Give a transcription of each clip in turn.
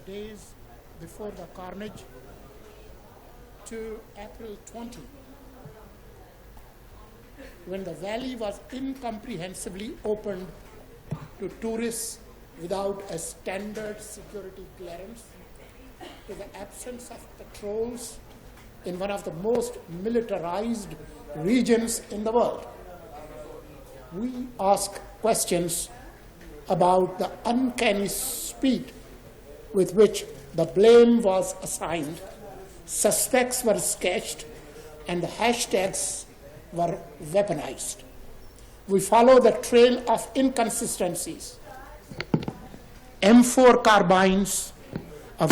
days before the carnage to April 20, when the valley was incomprehensibly opened to tourists without a standard security clearance, to the absence of patrols in one of the most militarized regions in the world. We ask questions about the uncanny speed with which the blame was assigned, suspects were sketched, and the hashtags were weaponized. We follow the trail of inconsistencies. M4 carbines of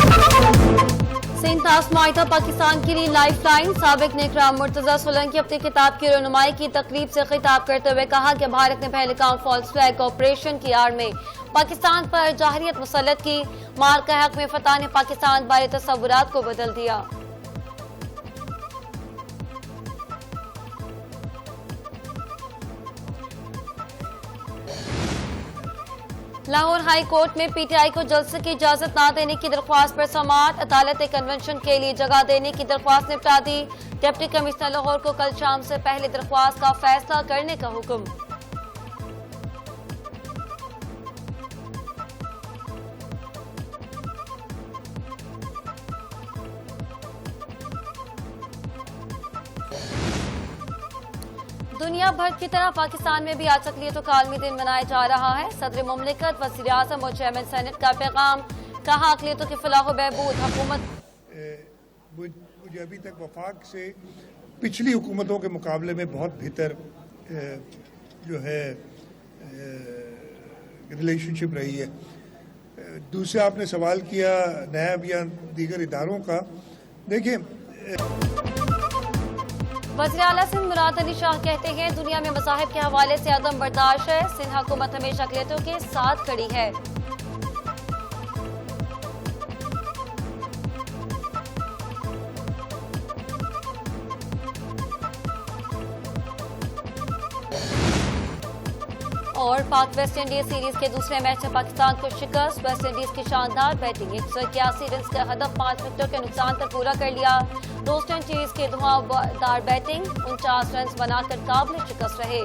Sindh आजमाइता Pakistan के लिए life line. साबिक नेकराम मुर्तजा सोलंकी अपनी किताब की रनुमाई की तकरीब से खिताब करते हुए कहा कि भारत ने पहलगाम फॉल्स फ्लैग ऑपरेशन की आड़ में पाकिस्तान पर जाहिरियत मुसल्लत की। माल का हक में फतह ने पाकिस्तान बारे तस्वुरात को बदल दिया। लाहौर हाई कोर्ट में पीटीआई को जलसे की इजाजत न देने की दरख्वास्त पर समाअत। अदालत कन्वेंशन के लिए जगह देने की दरख्वास्त निपटा दी। डिप्टी कमिश्नर लाहौर को कल शाम से पहले दरख्वास्त का फैसला करने का हुक्म। दुनिया भर की तरह पाकिस्तान में भी आज अक़लियतों का आलमी दिन मनाया जा रहा है। सदर मुमलिकत, वज़ीर आज़म और चेयरमैन सेनेट का पैगाम। कहा अक़लियतों की फलाह व बहबूद हुकूमत। मुझे अभी तक वफाक से पिछली हुकूमतों के मुकाबले में बहुत बेहतर जो है रिलेशनशिप रही है। दूसरा आपने सवाल किया नैब या दीगर इदारों का। देखिए, वज़ीर आला सिंध मुराद अली शाह कहते हैं दुनिया में मज़ाहिब के हवाले से अदम बर्दाश्त है। सिंध हुकूमत हमेशा अक़लियतों के साथ खड़ी है। और पाक वेस्ट इंडीज सीरीज के दूसरे मैच में पाकिस्तान को शिकस्त। वेस्ट इंडीज की शानदार बैटिंग 181 रन का हदफ 5 विकेटों के नुकसान पर पूरा कर लिया। रोस्टन चीज की धुआंधार बैटिंग 49 रन बनाकर काबिल शिकस्त रहे।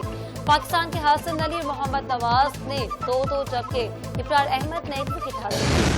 पाकिस्तान के हासिल अली और मोहम्मद नवाज ने 2-2 जबकि इब्रार अहमद ने 1 विकेट हासिल किया।